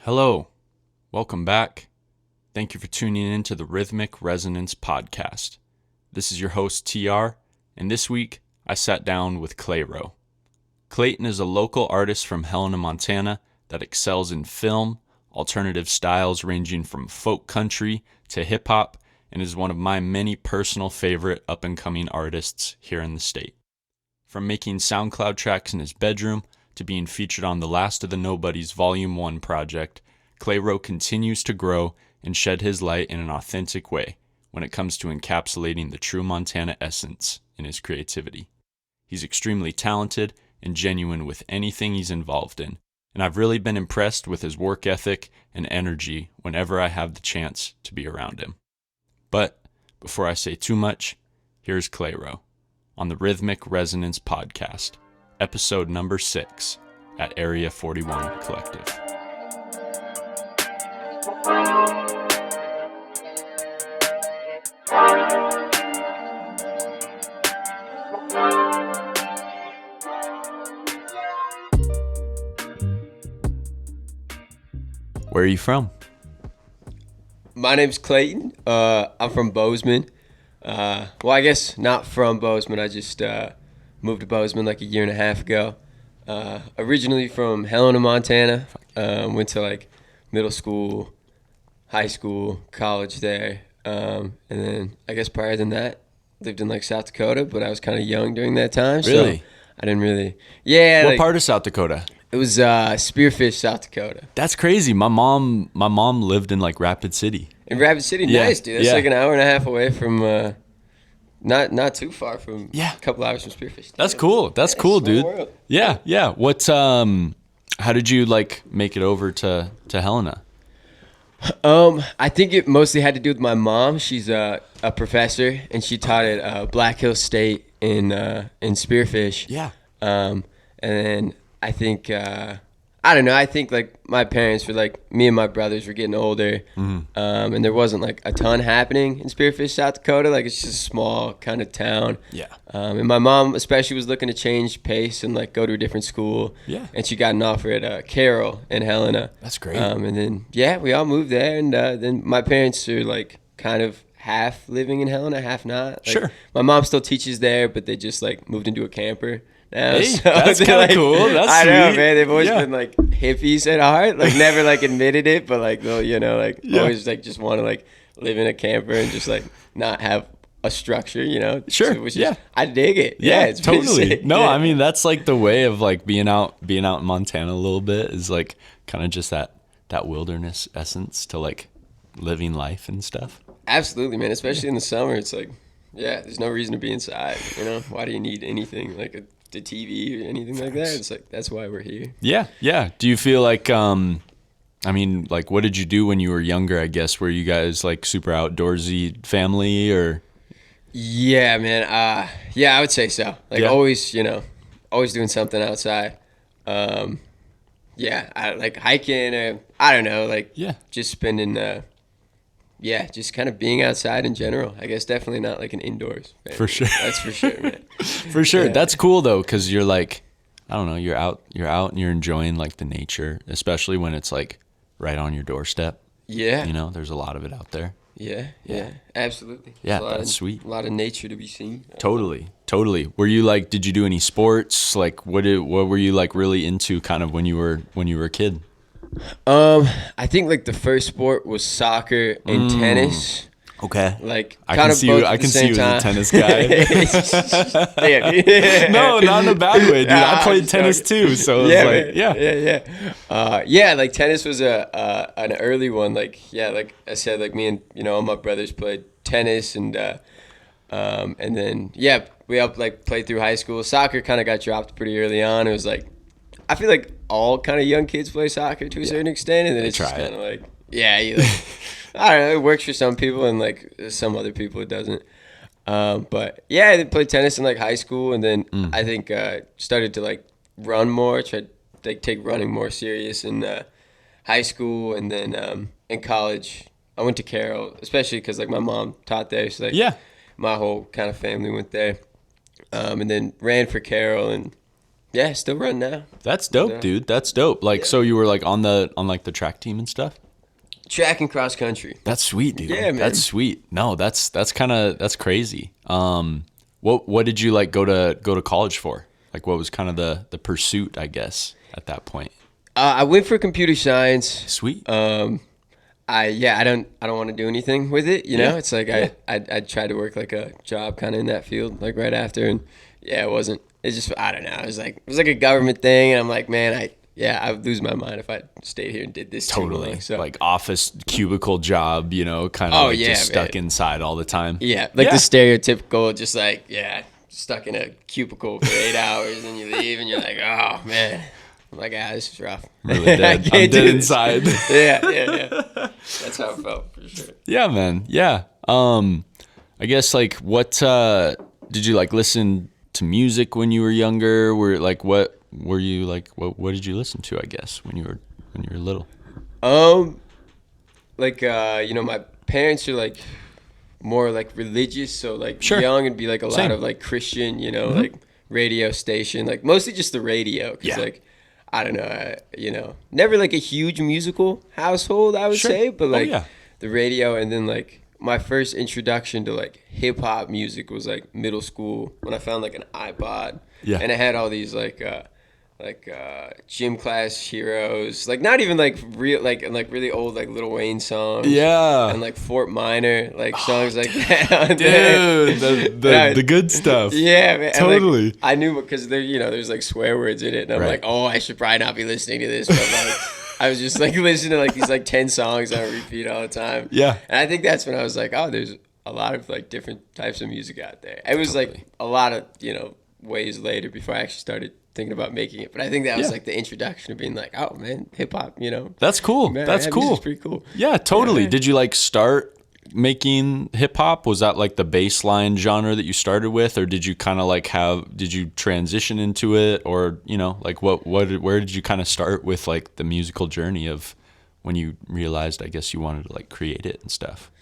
Hello, welcome back. Thank you for tuning in to the Rhythmic Resonance Podcast. This is your host, TR, and this week I sat down with Clayro. Clayton is a local artist from Helena, Montana that excels in film, alternative styles ranging from folk country to hip-hop, and is one of my many personal favorite up-and-coming artists here in the state. From making SoundCloud tracks in his bedroom to being featured on the last of the Nobodies Volume 1 project, Clayro continues to grow and shed his light in an authentic way when it comes to encapsulating the true Montana essence in his creativity. He's extremely talented and genuine with anything he's involved in, and I've really been impressed with his work ethic and energy whenever I have the chance to be around him. But before I say too much, here's Clayro on the Rhythmic Resonance Podcast, episode number 6 at Area 41 Collective. Where are you from? My name's Clayton. I'm from Bozeman. Well, I guess not from Bozeman. I just moved to Bozeman like a year and a half ago. Originally from Helena, Montana. Went to middle school, high school, college there. And then I guess prior than that, lived in South Dakota, but I was kind of young during that time. Really? So I didn't really. Yeah. What part of South Dakota? It was Spearfish, South Dakota. That's crazy. My mom lived in Rapid City. In Rapid City, Yeah, nice, dude. That's yeah. an hour and a half away from, not too far from, Yeah. a couple hours from Spearfish. That's cool. That's cool, small dude. world. Yeah. What how did you make it over to Helena? I think it mostly had to do with my mom. She's a professor, and she taught at Black Hill State in Spearfish. Yeah. And then I think I don't know. I think my parents were me and my brothers were getting older, and there wasn't a ton happening in Spearfish, South Dakota. It's just a small kind of town. Yeah. And my mom especially was looking to change pace and go to a different school. Yeah. And she got an offer at Clayro in Helena. That's great. And then we all moved there, and then my parents are kind of half living in Helena, half not. Sure. My mom still teaches there, but they just moved into a camper now. Hey, So that's they're, kind of cool. That's I know, sweet. man. They've always Yeah. been hippies at heart. Never admitted it, but they'll Yeah. always just want to live in a camper and just not have a structure, Sure, So, which yeah. is, I dig it. Yeah, it's pretty totally. sick. No, Yeah. I mean that's the way of being out in Montana a little bit is kind of just that wilderness essence to living life and stuff. Absolutely, man. Especially in the summer, it's there's no reason to be inside. Why do you need anything the TV or anything like that? It's that's why we're here. Yeah. Do you feel what did you do when you were younger? I guess were you guys super outdoorsy family or? Yeah, man. I would say so. Yeah. Always doing something outside. I like hiking or I don't know, just spending. Just kind of being outside in general. I guess definitely not an indoors family. For sure. That's for sure, man. For sure. Yeah. That's cool though, because you're I don't know, you're out and you're enjoying the nature, especially when it's right on your doorstep. Yeah. There's a lot of it out there. Yeah, absolutely. Yeah, There's that's sweet. A lot of nature to be seen. Totally. Were you did you do any sports? What were you really into kind of when you were a kid? I think the first sport was soccer and tennis. Okay. I can see you. I can see you as a tennis guy. Damn. No, not in a bad way, dude. I played just tennis joking. too, so it was Yeah. Tennis was an early one. Like I said, me and all my brothers played tennis, and then we all played through high school. Soccer kind of got dropped pretty early on. It was I feel all kind of young kids play soccer to a certain extent, and then it's just kind of I don't know, it works for some people, and some other people it doesn't. But I played tennis in high school, and then I think started to run more, tried to take running more serious in high school, and then in college I went to Clayro, especially because my mom taught there, so my whole kind of family went there, and then ran for Clayro, and Yeah, still run now. That's dope, Yeah. dude. That's dope. Like, Yeah. so you were like on like the track team and stuff? Track and cross country. That's sweet, dude. Yeah, man. That's sweet. No, that's that's crazy. What did you like go to college for? Like, what was kind of the pursuit, I guess, at that point? I went for computer science. Sweet. I don't want to do anything with it. You know, Yeah. it's like I tried to work like a job kind of in that field like right after, and yeah, it wasn't. It's just I don't know. It was like a government thing, and I'm like, man, I would lose my mind if I stayed here and did this too Totally. long, so. Like office cubicle job, you know, kind of like just stuck inside all the time. Yeah, like the stereotypical, just like, stuck in a cubicle for 8 hours and you leave and you're like, oh, man. I'm like, this is rough. Really dead. I'm dead inside. Yeah. That's how it felt, for sure. Yeah, man. Yeah. I guess like what did you like listen to music when you were younger? What were you like what did you listen to, I guess, when you were little? My parents are like more like religious, so like Sure. young it'd be like a Same. lot of like Christian, like radio station, like mostly just the radio, because like I don't know, never like a huge musical household, I would Sure. say, but like yeah. the radio. And then like my first introduction to like hip hop music was like middle school when I found like an iPod, Yeah. and it had all these like gym class heroes, like not even like real like really old like Lil Wayne songs, Yeah. and like Fort Minor like songs like that on there. Dude, Yeah. the good stuff. Yeah, man. And, like, Totally. I knew because there's like swear words in it, and I'm Right. like, oh, I should probably not be listening to this, but like I was just like listening to like these like 10 songs on repeat all the time. Yeah. And I think that's when I was like, oh, there's a lot of like different types of music out there. It was like a lot of ways later before I actually started thinking about making it, but I think that was like the introduction of being like, oh man, hip hop, That's cool. Man, That's cool. music's pretty cool. Yeah, totally. Yeah. Did you like start making hip hop? Was that like the baseline genre that you started with, or did you kind of like did you transition into it, or like where did you kind of start with like the musical journey of when you realized, I guess, you wanted to like create it and stuff?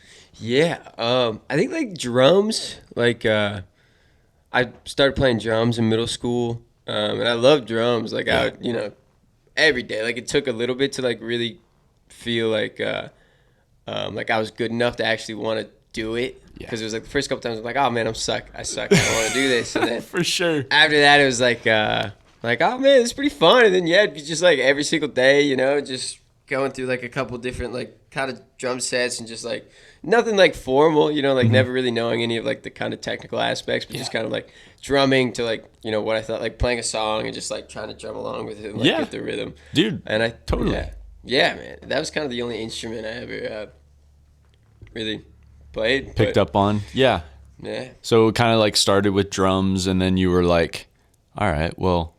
Yeah, I think like drums, like I started playing drums in middle school, and I love drums. Like I would, every day. Like it took a little bit to like really feel like I was good enough to actually want to do it, because it was like the first couple times I was like, oh man, I suck. I don't want to do this. And then For sure. after that, it was like oh man, it's pretty fun. And then it'd be just like every single day, just going through like a couple different like kind of drum sets, and just like nothing like formal, like never really knowing any of like the kind of technical aspects, but just kind of like drumming to like what I thought, like playing a song and just like trying to drum along with it and like get the rhythm, dude. And I totally. yeah, man, that was kind of the only instrument I ever really played, Picked up on. Yeah. So it kind of like started with drums, and then you were like, all right, well,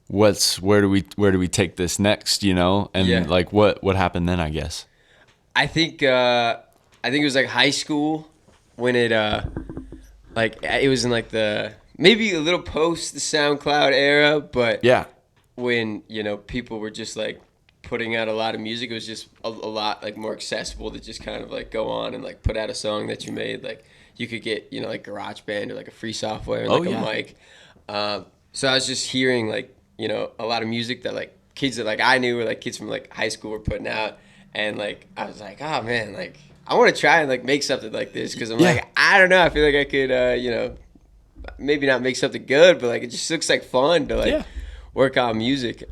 where do we take this next, and like what happened then, I guess? I think it was like high school when it it was in like the maybe a little post the SoundCloud era, but when people were just like putting out a lot of music, it was just a lot like more accessible to just kind of like go on and like put out a song that you made. Like you could get like GarageBand or like a free software and like a mic. So I was just hearing like a lot of music that like kids that like I knew, or like kids from like high school were putting out, and like I was like, oh man, like I want to try and like make something like this, because I'm like, I don't know, I feel like I could maybe not make something good, but like it just looks like fun to like work on music,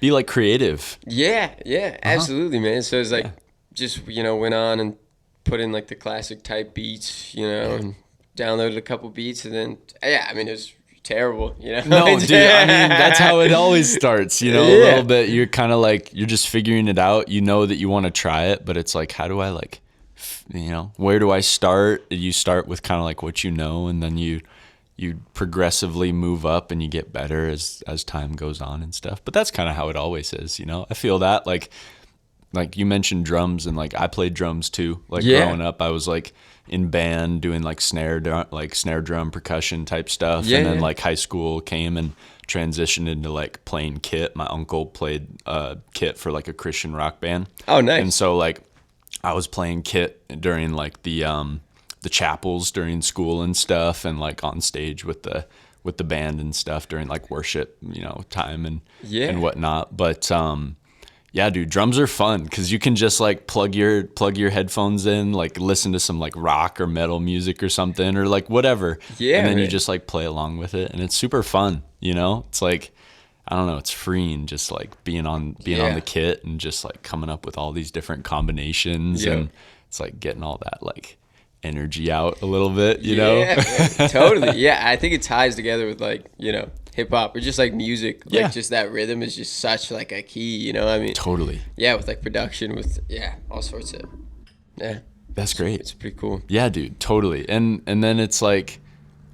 be like creative. Absolutely, man. So it's like just went on and put in like the classic type beats, and downloaded a couple beats, and then it was terrible, No, dude, I mean, that's how it always starts, a little bit. You're kind of like, you're just figuring it out. You know that you want to try it, but it's like, how do I like, where do I start? You start with kind of like what and then you progressively move up and you get better as time goes on and stuff. But that's kind of how it always is, I feel that like you mentioned drums, and like I played drums too. Like growing up, I was like in band doing like snare drum percussion type stuff, and then like high school came and transitioned into like playing kit. My uncle played kit for like a Christian rock band. Oh, nice. And so like I was playing kit during like the chapels during school and stuff, and like on stage with the with the band and stuff during like worship, time and Yeah. and whatnot. But yeah, dude, drums are fun because you can just like plug your headphones in, like listen to some like rock or metal music or something or like whatever. Yeah, and then you man. just like play along with it, and it's super fun. It's like, I don't know, it's freeing just like being on the kit and just like coming up with all these different combinations, and it's like getting all that like energy out a little bit, Yeah, man, totally. Yeah, I think it ties together with like, hip hop or just like music. Like Yeah. just that rhythm is just such like a key, I mean, Totally. yeah, with like production, with all sorts of, That's great. it's pretty cool. Yeah, dude, totally. And then it's like,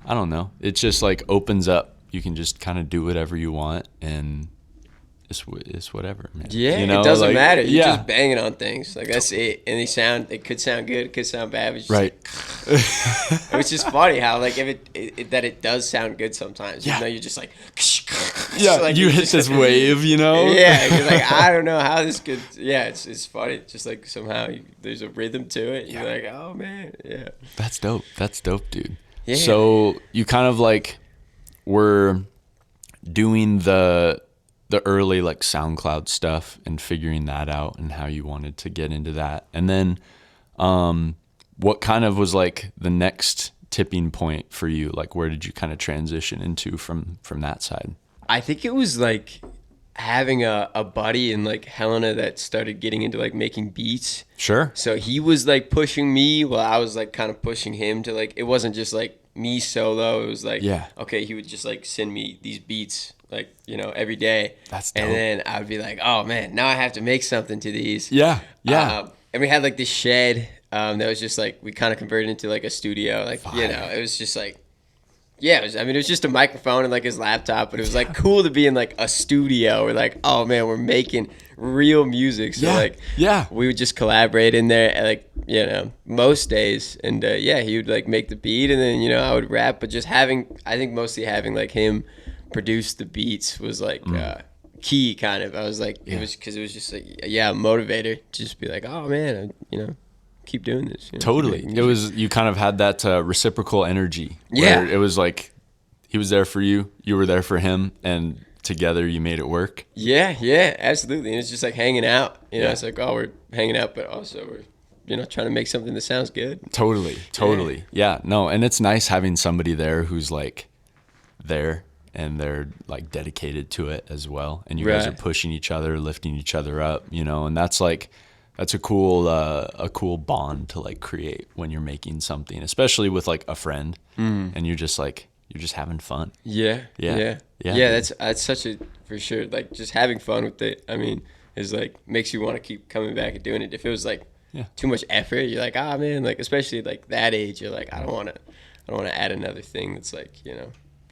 I don't know, it just like opens up. You can just kind of do whatever you want, and it's whatever, man. Yeah, it doesn't like, matter. You're yeah, just banging on things. Like that's it. And they could sound good, it could sound bad. But it's just right. like, it's just funny how like if it does sound good sometimes. Yeah. You're just like Yeah, like, you you're hit just this like, wave, Yeah, you're like, I don't know how this could. Yeah, it's funny. Just like somehow there's a rhythm to it. You're like, oh man, yeah. That's dope. That's dope, dude. Yeah. So you kind of like were doing the early like SoundCloud stuff and figuring that out and how you wanted to get into that. And then what kind of was like the next tipping point for you? Like where did you kind of transition into from that side? I think it was like having a buddy in like Helena that started getting into like making beats. Sure. So he was like pushing me while I was like kind of pushing him to like, it wasn't just like me solo. It was like, okay, he would just like send me these beats like, every day. That's dope. And then I would be like, oh man, now I have to make something to these. Yeah. Yeah. And we had like this shed that was just like, we kind of converted into like a studio. Like, it was just like, yeah, it was just a microphone and like his laptop, but it was like cool to be in like a studio. We're like, oh man, we're making real music. So we would just collaborate in there like, most days. And he would like make the beat and then, I would rap, but just I think mostly having like him produce the beats was like key kind of. I was like, it was just like, a motivator to just be like, oh man, keep doing this. Totally. It was, you kind of had that reciprocal energy. Yeah. It was like he was there for you, you were there for him, and together you made it work. Yeah, absolutely. And it's just like hanging out. It's like, oh, we're hanging out, but also we're, trying to make something that sounds good. Totally. Yeah, no, and it's nice having somebody there who's like there and they're like dedicated to it as well. And you guys are pushing each other, lifting each other up, and that's like, that's a cool bond to like create when you're making something, especially with like a friend and you're just having fun. Yeah. That's such a, for sure. Like just having fun with it. I mean, is like makes you want to keep coming back and doing it. If it was like too much effort, you're like, ah man, like especially like that age, you're like, I don't want to add another thing that's like,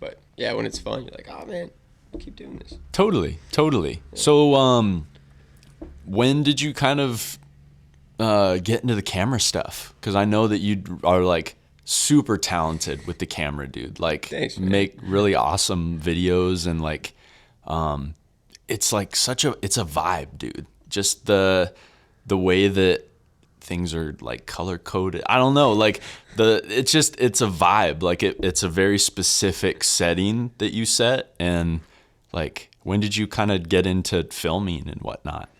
but yeah, when it's fun, you're like, oh man, keep doing this. Totally. Yeah. So, when did you kind of get into the camera stuff? Because I know that you are like super talented with the camera, dude. Like, thanks, man. Make really awesome videos and like, it's like it's a vibe, dude. Just the way that things are like color coded. I don't know, like it's a vibe. Like it's a very specific setting that you set. And like, when did you kind of get into filming and whatnot?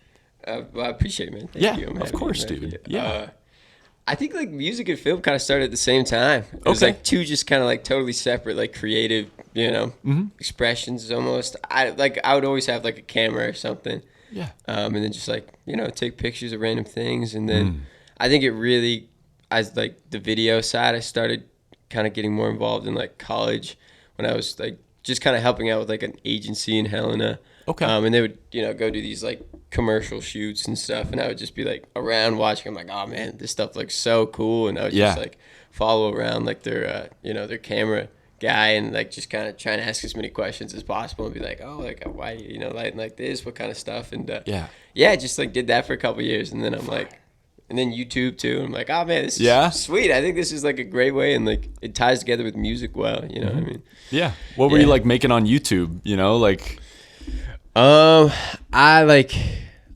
Well, I appreciate it, man. Thank you. Of course, dude. Yeah. I think like music and film kind of started at the same time. It was like two just kind of like totally separate, like creative, expressions almost. I would always have like a camera or something. Yeah. And then just like, take pictures of random things. And then I think it really, as like the video side, I started kind of getting more involved in like college when I was like just kind of helping out with like an agency in Helena. Okay. And they would, go do these like commercial shoots and stuff. And I would just be like around watching. I'm like, oh man, this stuff looks so cool. And I would just like follow around like their, their camera guy and like just kind of trying to ask as many questions as possible and be like, oh, like why, lighting like this, what kind of stuff. And just like did that for a couple of years. And then I'm like, and then YouTube too. And I'm like, oh man, this is sweet. I think this is like a great way. And like it ties together with music well, what I mean? Yeah. What were you like making on YouTube, like?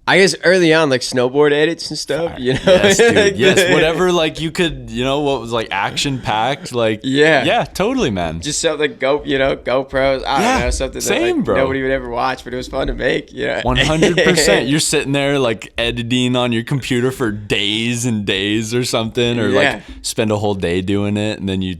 I guess early on, like snowboard edits and stuff, you know? Yes, dude. Like Yes, whatever, like you could, what was like action packed, like yeah, totally, man. Just something GoPros. I don't know, something same, that bro. Nobody would ever watch, but it was fun to make. 100%. You're sitting there like editing on your computer for days and days or something, or like spend a whole day doing it, and then you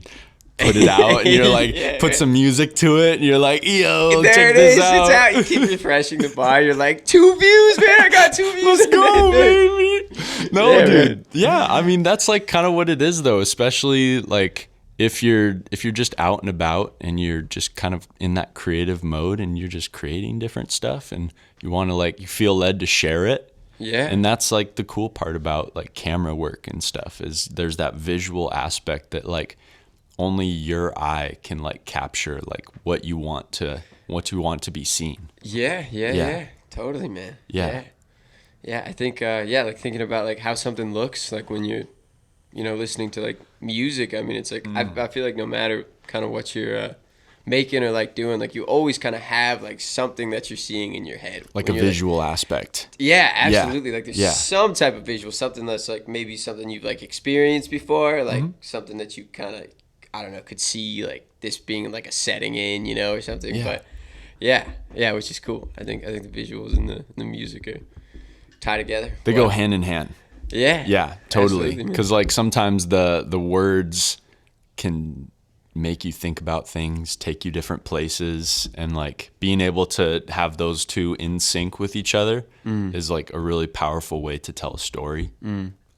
put it out and you're like put some music to it and you're like, yo, there check it this is. out. It's out. You keep refreshing the bar. You're like, 2 views, man. I got 2 views. Let's go, baby. No, Yeah, dude. man. Yeah, I mean that's like kind of what it is though, especially like if you're just out and about and you're just kind of in that creative mode and you're just creating different stuff and you want to like you feel led to share it. Yeah. And that's like the cool part about like camera work and stuff is there's that visual aspect that like only your eye can like capture like what you want to be seen. Yeah. Totally, man. Yeah. I think like thinking about like how something looks like when you're listening to like music. I mean, it's like I feel like no matter kind of what you're making or like doing, like you always kind of have like something that you're seeing in your head, like a visual aspect. Yeah, absolutely. Like there's some type of visual, something that's like maybe something you've like experienced before, like something that you kind of, I don't know, could see like this being like a setting in, or something. But yeah, which is cool. I think the visuals and the music are tied together. They go hand in hand. Yeah, totally. Because like sometimes the words can make you think about things, take you different places, and like being able to have those two in sync with each other is like a really powerful way to tell a story.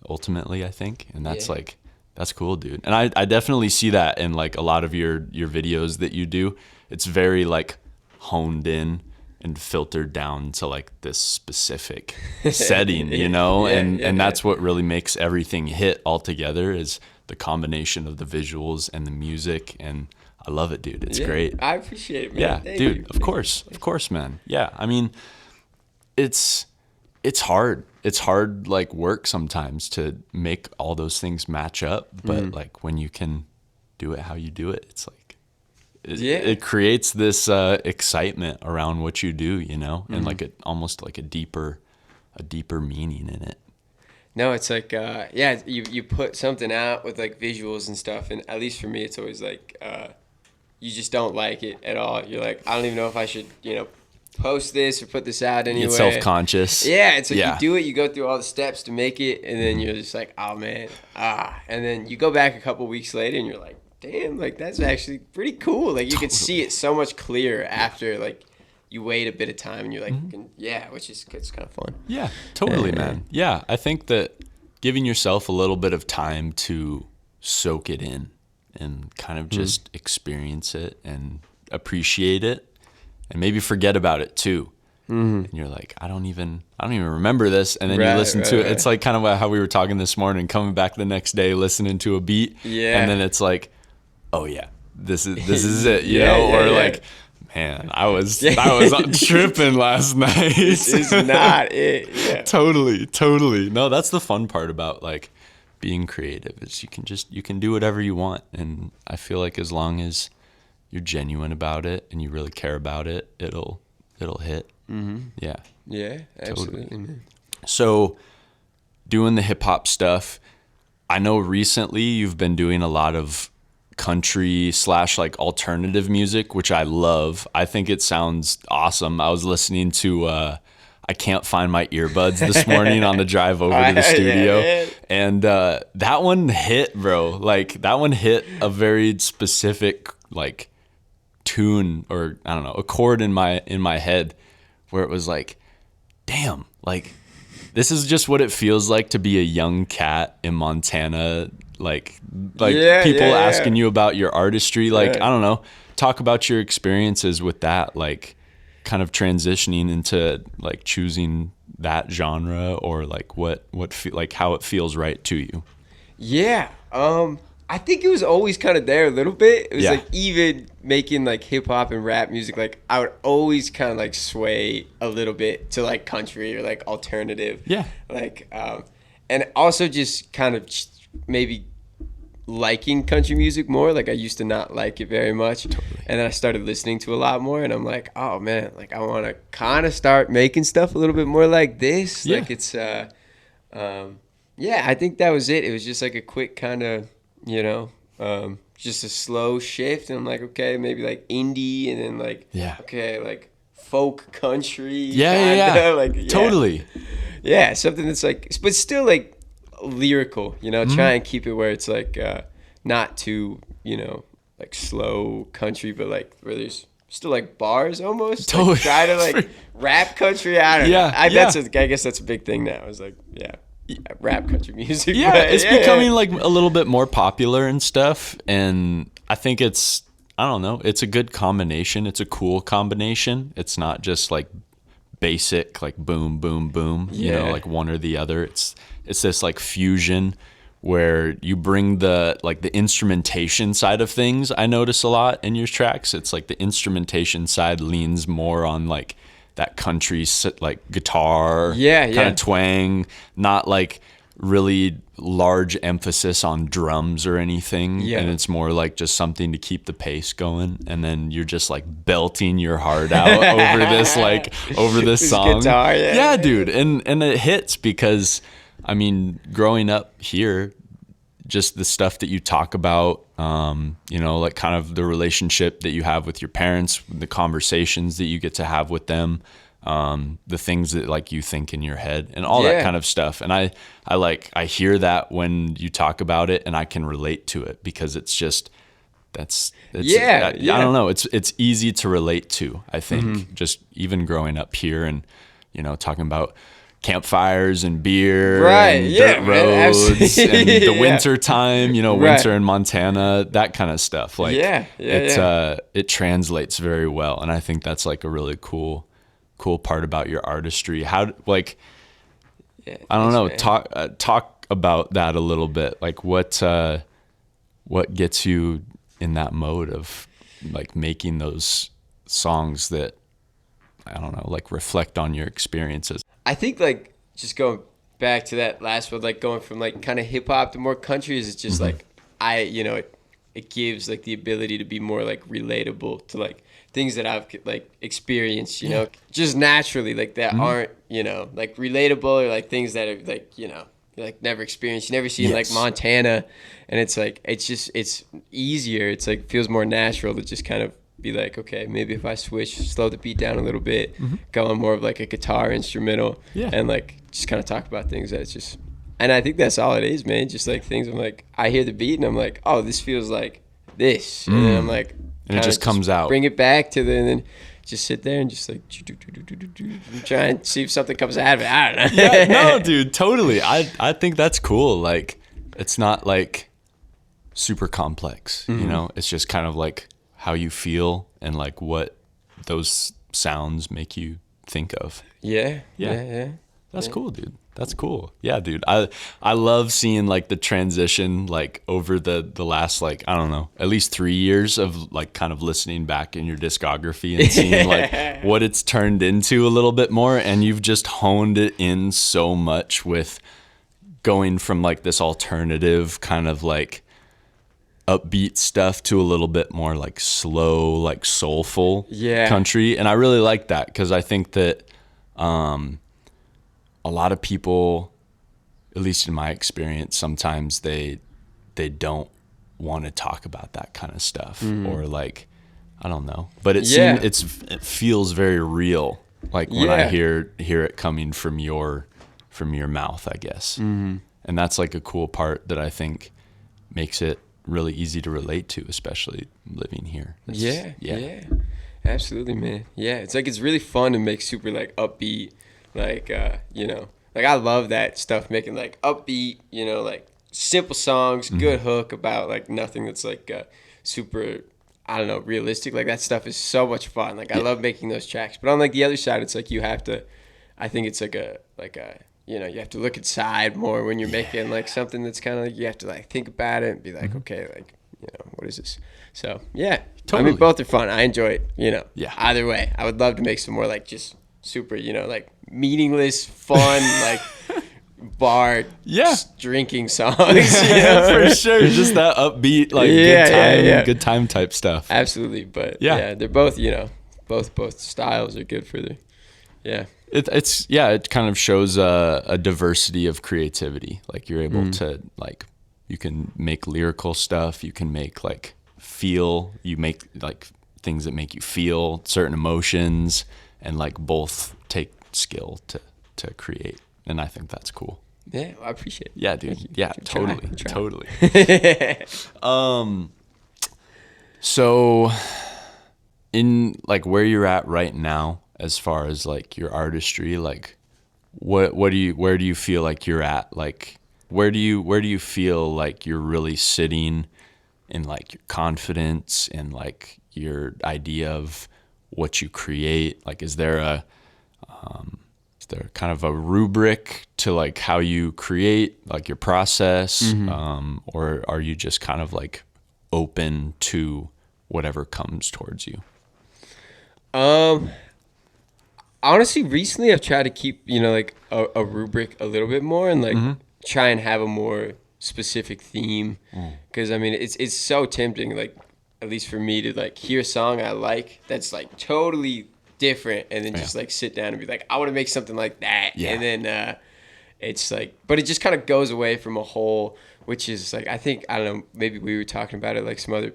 Ultimately, I think, and that's like. That's cool, dude. And I definitely see that in like a lot of your videos that you do. It's very like honed in and filtered down to like this specific setting, and that's what really makes everything hit all together is the combination of the visuals and the music. And I love it, dude. It's great. I appreciate it, man. Yeah, Thank dude. you. Of course, man. Yeah. I mean, it's hard. It's hard like work sometimes to make all those things match up. But like when you can do it how you do it, it's like, it creates this excitement around what you do, and like almost like a deeper meaning in it. No, it's like, you put something out with like visuals and stuff. And at least for me, it's always like, you just don't like it at all. You're like, I don't even know if I should, post this or put this out anyway. You get self-conscious. Yeah, it's like you do it, you go through all the steps to make it, and then you're just like, oh man, and then you go back a couple weeks later and you're like, damn, like that's actually pretty cool. Like you can see it so much clearer after like you wait a bit of time and you're like, which is it's kind of fun. Yeah, totally, man. Yeah, I think that giving yourself a little bit of time to soak it in and kind of just experience it and appreciate it. And maybe forget about it too. And you're like, I don't even remember this. And then you listen to it. It's like kind of how we were talking this morning, coming back the next day, listening to a beat. Yeah. And then it's like, oh yeah, this is it, or like, man, I was tripping last night. This is not it. Yeah. Totally. No, that's the fun part about like being creative is you can do whatever you want. And I feel like as long as you're genuine about it and you really care about it, it'll hit. Yeah, absolutely, totally. Man. So doing the hip hop stuff, I know recently you've been doing a lot of country / like alternative music, which I love. I think it sounds awesome. I was listening to I Can't Find My Earbuds this morning on the drive over to the studio. And that one hit, bro. Like that one hit a very specific like tune or I don't know, a chord in my head where it was like, damn, like this is just what it feels like to be a young cat in Montana. Like people asking you about your artistry. Like, I don't know, talk about your experiences with that, like kind of transitioning into like choosing that genre or like like how it feels right to you. Yeah. I think it was always kind of there a little bit. It was like even making like hip hop and rap music, like I would always kind of like sway a little bit to like country or like alternative. Yeah. Like, and also just kind of maybe liking country music more. Like I used to not like it very much. Totally. And then I started listening to a lot more, and I'm like, oh man, like I want to kind of start making stuff a little bit more like this. Yeah. Like it's, yeah, I think that was it. It was just like a quick kind of, just a slow shift. And I'm like, okay, maybe like indie, and then like, okay, like folk country. Yeah. Like, Totally. Yeah, something that's like, but still like lyrical, try and keep it where it's like not too, like slow country, but like where there's still like bars almost. Totally. Like, try to like rap country. I don't know. I guess that's a big thing now. It's like, rap country music. Yeah, it's becoming like a little bit more popular and stuff. And I think it's a good combination. It's a cool combination. It's not just like basic, like boom, boom, boom, like one or the other. It's this like fusion where you bring the instrumentation side of things. I notice a lot in your tracks. It's like the instrumentation side leans more on like that country like guitar kind of twang, not like really large emphasis on drums or anything. And it's more like just something to keep the pace going, and then you're just like belting your heart out over this song. Guitar, dude, and it hits because I mean, growing up here, just the stuff that you talk about, like kind of the relationship that you have with your parents, the conversations that you get to have with them, the things that like you think in your head and all that kind of stuff. And I hear that when you talk about it, and I can relate to it because it's just, I don't know. It's easy to relate to, I think, just even growing up here and, talking about campfires and beer and dirt roads and the winter time, winter in Montana, that kind of stuff. Like it translates very well. And I think that's like a really cool part about your artistry. How, like, I don't know, talk about that a little bit. Like what gets you in that mode of like making those songs that, I don't know, like reflect on your experiences? I think like just going back to that last one, like going from like kind of hip hop to more country is just like it gives like the ability to be more like relatable to like things that I've like experienced, just naturally, like that aren't, like relatable, or like things that are like, like never experienced. You never see in like Montana, and it's like it's easier. It's like feels more natural to just kind of be like, okay, maybe if I slow the beat down a little bit, go on more of like a guitar instrumental, and like just kind of talk about things that it's just, and I think that's all it is, man. Just like things I'm like, I hear the beat and I'm like, oh, this feels like this, and then I'm like, and it just comes out. Bring it back to and then just sit there and just like try and see if something comes out of it. I don't know. No, dude, totally. I think that's cool. Like, it's not like super complex, It's just kind of like how you feel and like what those sounds make you think of. Yeah. That's cool, dude. That's cool. Yeah, dude. I love seeing like the transition like over the last like, I don't know, at least 3 years of like kind of listening back in your discography and seeing like what it's turned into a little bit more. And you've just honed it in so much with going from like this alternative kind of like upbeat stuff to a little bit more like slow, like soulful country. And I really like that because I think that a lot of people, at least in my experience, sometimes they don't want to talk about that kind of stuff, or like, I don't know, but it feels very real. Like when I hear it coming from your mouth, I guess. And that's like a cool part that I think makes it really easy to relate to, especially living here. Yeah, absolutely, man. Yeah, it's like it's really fun to make super like upbeat, like like I love that stuff, making like upbeat, like simple songs, good hook about like nothing that's like super, I don't know, realistic. Like that stuff is so much fun. Like I love making those tracks. But on like the other side, it's like you have to, I think it's like a you have to look inside more when you're making like something that's kind of like, you have to like think about it and be like, okay, like, what is this? So yeah, totally. I mean, both are fun. I enjoy it, either way. I would love to make some more like just super, like meaningless, fun, like bar Yeah. drinking songs. For sure. Just that upbeat, like good time type stuff. Absolutely. But yeah, they're both, both styles are good for the, It kind of shows a diversity of creativity. Like you're able to like, you can make lyrical stuff. You can make like you make like things that make you feel certain emotions, and like both take skill to create. And I think that's cool. Yeah, I appreciate it. Yeah, dude. Yeah, totally. So in like where you're at right now, as far as like your artistry, like where do you feel like you're at? Like where do you feel like you're really sitting in like your confidence and like your idea of what you create? Like is there kind of a rubric to like how you create, like your process, or are you just kind of like open to whatever comes towards you? Honestly, recently I've tried to keep, like a rubric a little bit more, and like try and have a more specific theme. Because I mean, it's so tempting, like at least for me, to like hear a song I like that's like totally different, and then just like sit down and be like, I want to make something like that. And then it's like, but it just kind of goes away from a whole, which is like, I don't know, maybe we were talking about it like some other,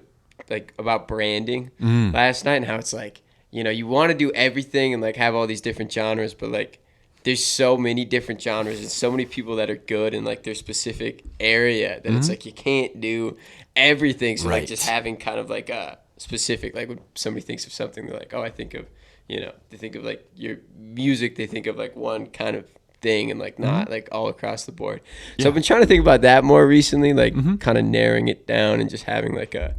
like about branding last night, and how it's like, you want to do everything and like have all these different genres, but like there's so many different genres and so many people that are good in like their specific area that it's like you can't do everything. So like just having kind of like a specific, like when somebody thinks of something, they're like, oh, I think of, they think of like your music, they think of like one kind of thing, and like not like all across the board. So I've been trying to think about that more recently, like kind of narrowing it down and just having like a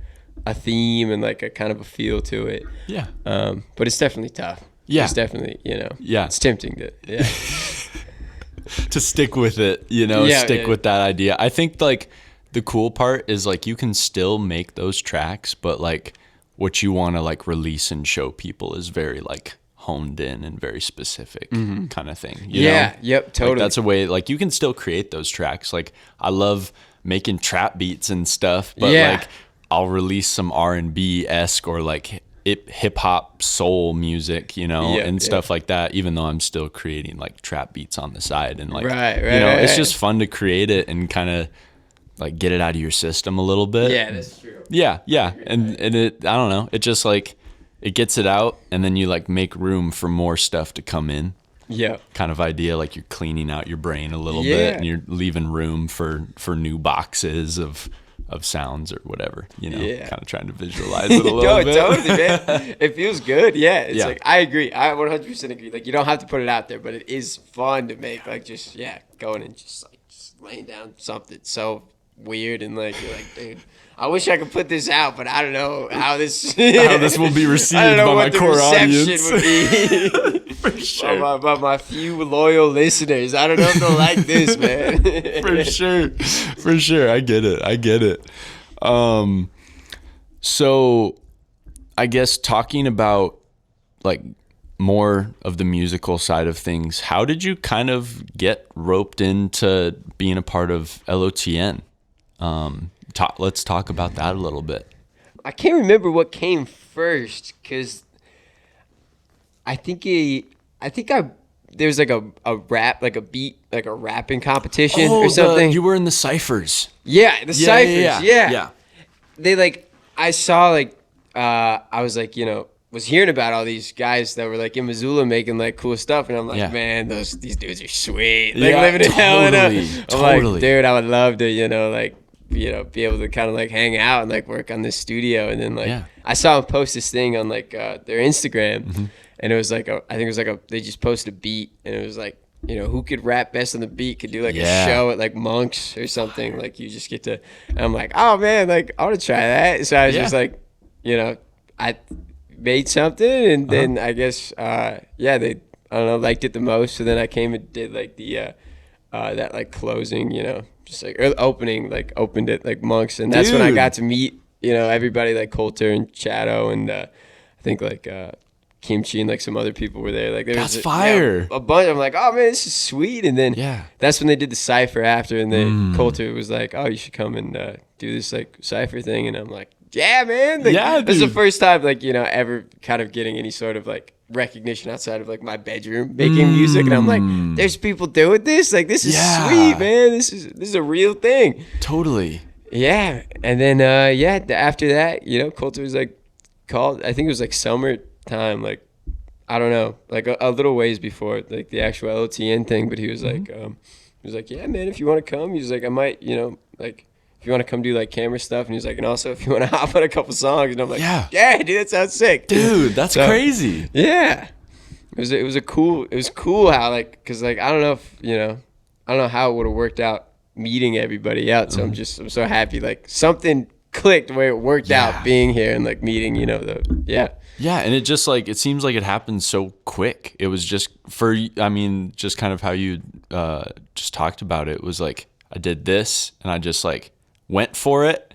theme and like a kind of a feel to it. Yeah. But it's definitely tough. Yeah. It's definitely, it's tempting to, to stick with it, stick with that idea. I think like the cool part is like you can still make those tracks, but like what you want to like release and show people is very like honed in and very specific kind of thing. You know? Yep, totally. Like, that's a way, like you can still create those tracks. Like I love making trap beats and stuff, but like I'll release some R&B-esque or like hip hop soul music, and stuff like that, even though I'm still creating like trap beats on the side, and like, it's just fun to create it and kind of like get it out of your system a little bit. Yeah, that's true. Yeah. And it, I don't know, it just like, it gets it out, and then you like make room for more stuff to come in. Yeah. Kind of idea, like you're cleaning out your brain a little bit, and you're leaving room for new boxes of sounds or whatever, kind of trying to visualize it a little bit. Totally, man. It feels good. Yeah. It's like, I agree. I 100% agree. Like you don't have to put it out there, but it is fun to make, like just, going and just laying down something so weird, and like you're like, dude, I wish I could put this out, but I don't know how this will be received by my core audience. Would be. For sure. By my few loyal listeners, I don't know if they'll like this, man. For sure. I get it. So I guess talking about like more of the musical side of things, how did you kind of get roped into being a part of LOTN? Let's talk about that a little bit. I can't remember what came first, because I think there's like a rap, like a beat, like a rapping competition or something. You were in the Cyphers. Yeah, the Cyphers. Yeah. They like, I saw like, I was like, was hearing about all these guys that were like in Missoula making like cool stuff, and I'm like, man, these dudes are sweet. Like living in Helena. I'm like, dude, I would love to, be able to kind of like hang out and like work on this studio. And then like I saw him post this thing on like their Instagram, and it was like they just posted a beat, and it was like, who could rap best on the beat could do like a show at like Monk's or something. Like you just get to, and I'm like, oh man, like I want to try that. So I was just like, I made something, and then I guess they, I don't know, liked it the most. So then I came and did like the that like closing, just like opened it like Monks, and that's when I got to meet everybody, like Coulter and Chato, and I think like Kimchi and like some other people were there. Like there That's was fire. a bunch. I'm like, oh man, this is sweet. And then Yeah. that's when they did the cypher after, and then Coulter was like, oh, you should come and do this like cypher thing. And I'm like, yeah, man. Like, Yeah, this is the dude. first time like, you know, ever kind of getting any sort of like recognition outside of like my bedroom making music. And I'm like, there's people doing this. Like, this is Yeah. sweet, man. This is a real thing. Totally. Yeah. And then after that, you know, Coulter was like called, I think it was like summertime, like I don't know, like a little ways before like the actual LOTN thing, but he was like yeah, man, if you want to come, he was like, I might, you know, like if you want to come do like camera stuff, and he's like, and also if you want to hop on a couple songs, and I'm like, yeah, dude, that sounds sick, Dude, that's crazy. Yeah, it was cool how like, because like I don't know if, you know, I don't know how it would have worked out meeting everybody out, so I'm so happy like something clicked where it worked out being here and like meeting, you know, Yeah, and it just like, it seems like it happened so quick. It was just just kind of how you just talked about it. It was like, I did this and I just like went for it.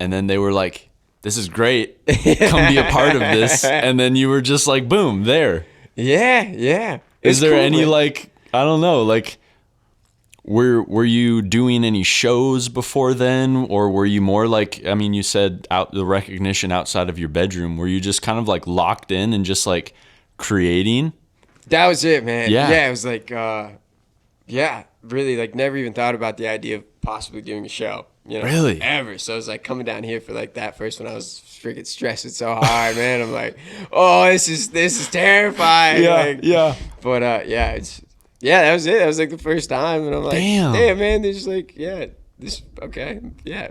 And then they were like, this is great. Come be a part of this. And then you were just like, boom, there. Yeah. Is there cool, any man. like, I don't know, like, were you doing any shows before then, or were you more like, I mean, you said out the recognition outside of your bedroom, were you just kind of like locked in and just like creating? That was it, man. Yeah. It was like, really, like never even thought about the idea of possibly doing a show, you know, Really? ever. So I was like coming down here for like that first one. I was freaking stressing so hard, man. I'm like, oh, this is terrifying. Like, But that was it. That was like the first time, and I'm like, damn, man. There's like, okay, yeah.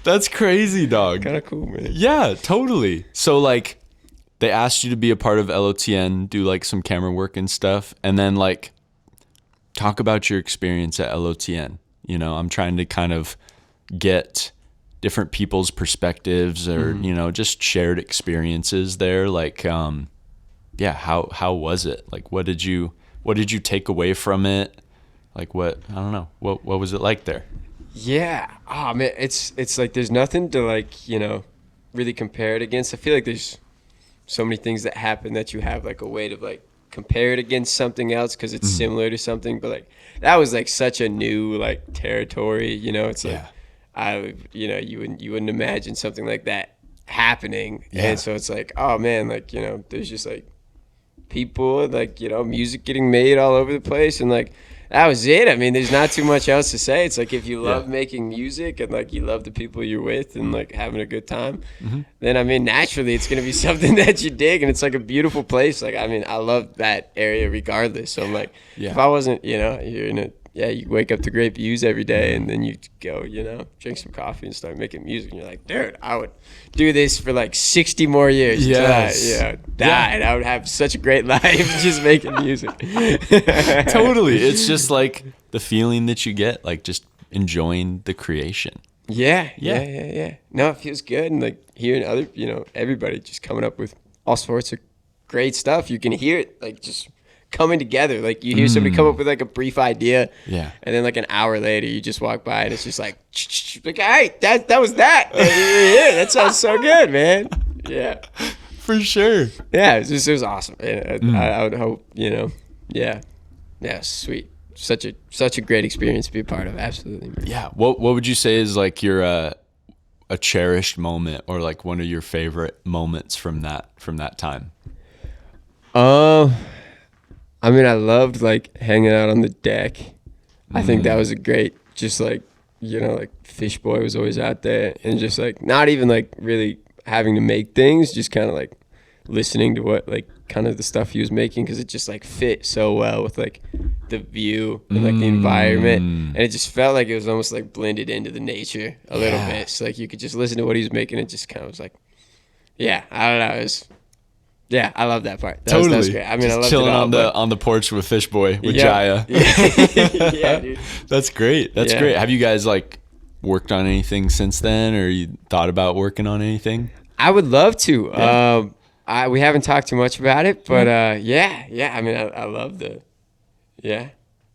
That's crazy, dog. Kind of cool, man. Yeah, totally. So like, they asked you to be a part of LOTN, do like some camera work and stuff, and then like talk about your experience at LOTN. You know, I'm trying to kind of get different people's perspectives, or you know, just shared experiences there. Like, how was it? Like, what did you take away from it? Like, I don't know, what was it like there? Yeah. Oh man, it's like there's nothing to like, you know, really compare it against. I feel like there's so many things that happen that you have like a way to like compare it against something else because it's similar to something, but like that was like such a new like territory, you know. It's like you wouldn't imagine something like that happening. And so it's like, oh man, like, you know, there's just like people, like, you know, music getting made all over the place, and like that was it. I mean, there's not too much else to say. It's like, if you love making music and like you love the people you're with and like having a good time, then I mean, naturally it's gonna be something that you dig, and it's like a beautiful place. Like, I mean, I love that area regardless. So I'm like, if I wasn't, you know, you wake up to great views every day, and then you go, you know, drink some coffee and start making music, and you're like, dude, I would do this for like 60 more years until I, you know, died. I would have such a great life just making music. Totally. It's just like the feeling that you get, like just enjoying the creation. Yeah. No, it feels good, and like hearing other, you know, everybody just coming up with all sorts of great stuff. You can hear it like just coming together. Like you hear somebody come up with like a brief idea, and then like an hour later you just walk by and it's just like hey, that was that. Yeah, that sounds so good, man. Yeah, for sure. Yeah, it was awesome. And I would hope, you know, yeah, sweet. Such a great experience to be a part of. Absolutely, man. Yeah. What would you say is like your a cherished moment, or like one of your favorite moments from that time? I mean, I loved like hanging out on the deck. I think that was a great, just like, you know, like Fish Boy was always out there, and just like not even like really having to make things, just kind of like listening to what like kind of the stuff he was making, because it just like fit so well with like the view and like the environment, and it just felt like it was almost like blended into the nature a little bit. So like you could just listen to what he was making. It just kind of was like, I don't know, it was. Yeah, I love that part. That was great. I mean, just I loved chilling it all, on the porch with Fish Boy with Jaya. Yeah, dude. That's great. That's great. Have you guys like worked on anything since then, or you thought about working on anything? I would love to. We haven't talked too much about it, but I mean, I love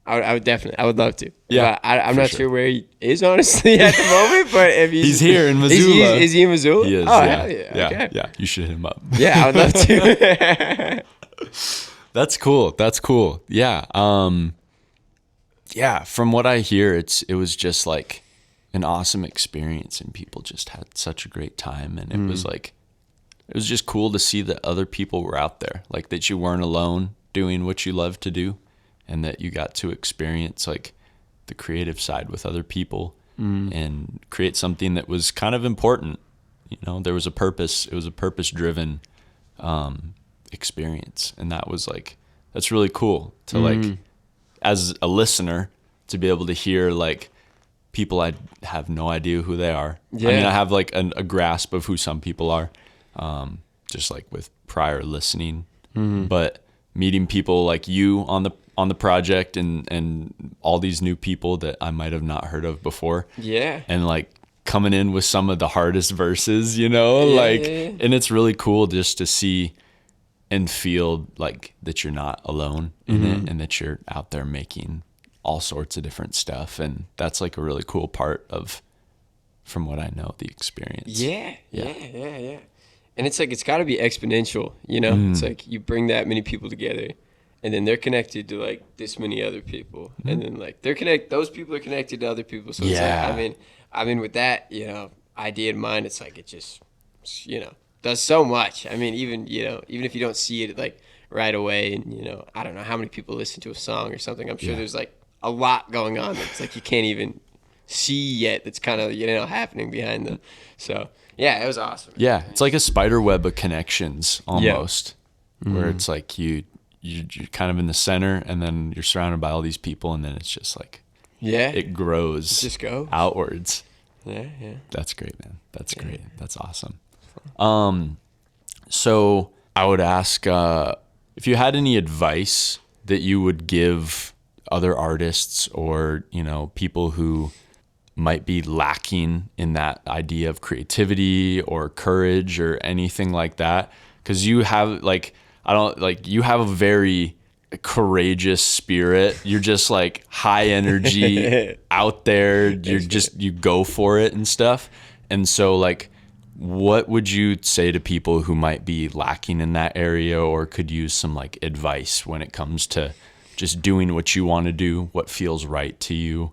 I would definitely. I would love to. Yeah, I'm for not sure. sure where he is honestly at the moment, but if He's here in Missoula. Is he in Missoula? He is. Oh, yeah. hell yeah. Yeah. Okay. Yeah. You should hit him up. Yeah, I would love to. That's cool. That's cool. Yeah. Yeah. From what I hear, it was just like an awesome experience, and people just had such a great time, and it was like, it was just cool to see that other people were out there, like that you weren't alone doing what you love to do, and that you got to experience like the creative side with other people and create something that was kind of important. You know, there was a purpose. It was a purpose-driven experience, and that was like, that's really cool to like, as a listener, to be able to hear like people I have no idea who they are. Yeah. I mean, I have like a grasp of who some people are, just like with prior listening, but meeting people like you on the project and all these new people that I might have not heard of before. Yeah. And like coming in with some of the hardest verses, you know, and it's really cool just to see and feel like that you're not alone in it, and that you're out there making all sorts of different stuff. And that's like a really cool part of, from what I know, the experience. Yeah. And it's like, it's got to be exponential, you know? It's like you bring that many people together, and then they're connected to like this many other people, and then like those people are connected to other people. So it's like, I mean, with that, you know, idea in mind, it's like, it just, you know, does so much. I mean, even if you don't see it like right away, and, you know, I don't know how many people listen to a song or something. I'm sure there's like a lot going on that's like you can't even see yet. That's kind of, you know, happening behind them. So yeah, it was awesome. Yeah, it's like a spider web of connections almost, where it's like you're kind of in the center, and then you're surrounded by all these people, and then it's just like, it grows, just go outwards. Yeah. That's great, man. That's great. That's awesome. So I would ask if you had any advice that you would give other artists, or, you know, people who might be lacking in that idea of creativity or courage or anything like that, because you have like, you have a very courageous spirit. You're just like high energy out there. You go for it and stuff. And so like, what would you say to people who might be lacking in that area, or could use some like advice when it comes to just doing what you want to do, what feels right to you?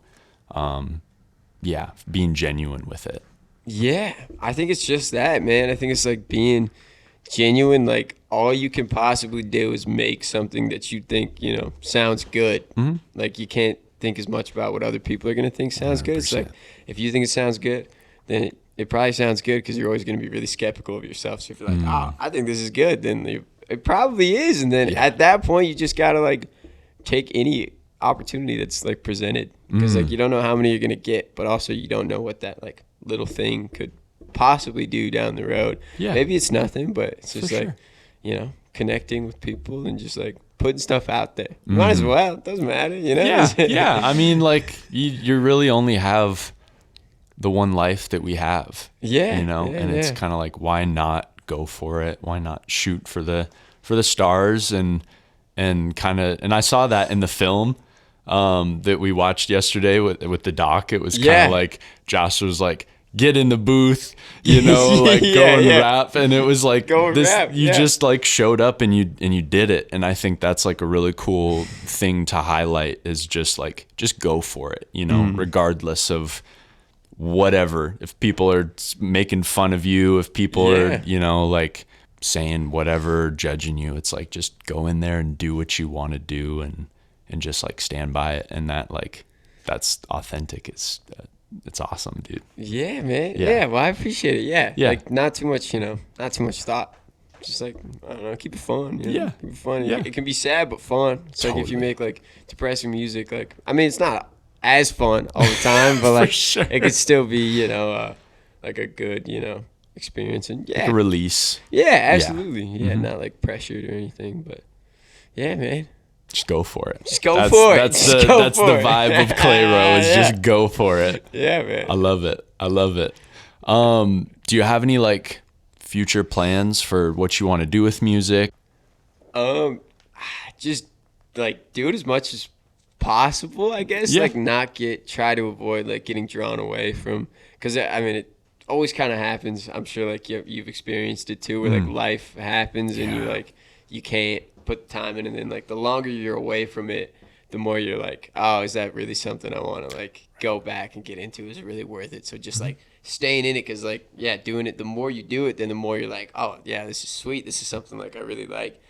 Being genuine with it. Yeah, I think it's just that, man. I think it's like being genuine. Like, all you can possibly do is make something that you think, you know, sounds good. Like, you can't think as much about what other people are going to think sounds 100%. Good. It's like, if you think it sounds good, then it probably sounds good, because you're always going to be really skeptical of yourself. So if you're like, oh, I think this is good, then it probably is. And then at that point, you just got to like take any opportunity that's like presented, because like you don't know how many you're going to get, but also you don't know what that like little thing could possibly do down the road. Maybe it's nothing, but it's just like, you know, connecting with people and just like putting stuff out there. Might as well. It doesn't matter, you know? Yeah. I mean, like you really only have the one life that we have. You know, and it's kind of like, why not go for it? Why not shoot for the stars and I saw that in the film that we watched yesterday with the doc. It was kind of like Josh was like, get in the booth, you know, like go and rap. And it was like just like showed up and you did it. And I think that's like a really cool thing to highlight, is just like, just go for it, you know, regardless of whatever. If people are making fun of you, if people are, you know, like saying whatever, judging you, it's like, just go in there and do what you want to do, and just like stand by it. And that, like, that's authentic. It's awesome, dude. Yeah, man. Yeah. Well, I appreciate it. Yeah. Like, not too much thought. Just like, I don't know, keep it fun. You know? Keep it fun. Yeah. It can be sad, but fun. It's like, if you make like depressing music, like, I mean, it's not as fun all the time, but like, it could still be, you know, like a good, you know, experience. And like a release. Yeah, absolutely. Yeah, not like pressured or anything, but yeah, man. Just go for it. Just go for it. That's the vibe of Clayro, is just go for it. Yeah, man. I love it. Do you have any like future plans for what you want to do with music? Just like do it as much as possible, I guess. Like try to avoid like getting drawn away from, because I mean it always kind of happens. I'm sure like you've experienced it too, where like life happens and you can't put the time in, and then like the longer you're away from it, the more you're like, oh, is that really something I want to like go back and get into? Is it really worth it? So just like staying in it, because like doing it, the more you do it, then the more you're like, oh yeah, this is sweet, this is something like I really like.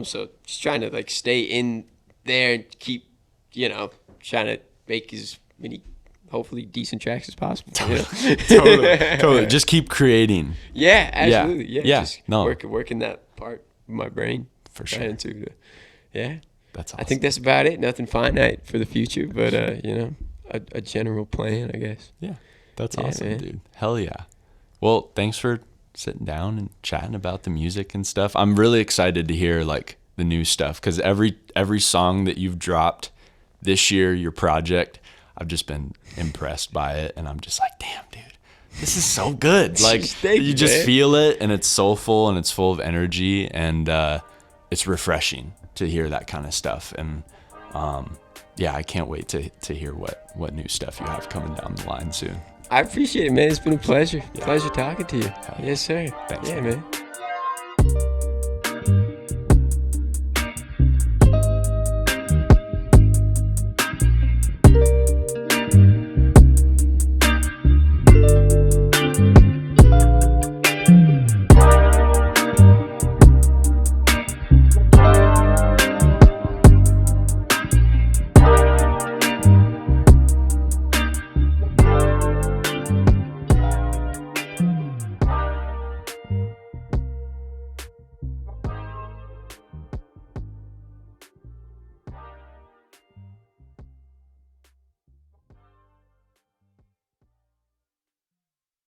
So just trying to like stay in there and keep trying to make as many hopefully decent tracks as possible. Totally. Just keep creating. Yeah, absolutely. Yeah. Just no. working that part of my brain for sure. That's awesome. I think that's about it. Nothing finite for the future, but a general plan, I guess. Yeah, that's awesome, man. Dude. Hell yeah. Well, thanks for sitting down and chatting about the music and stuff. I'm really excited to hear like the new stuff, because every song that you've dropped this year, your project, I've just been impressed by it, and I'm just like, damn, dude, this is so good. Like you just feel it, and it's soulful, and it's full of energy, and it's refreshing to hear that kind of stuff. And I can't wait to hear what new stuff you have coming down the line soon. I appreciate it, man. It's been a pleasure. Pleasure talking to you. Yeah. Yes, sir. Thanks, man.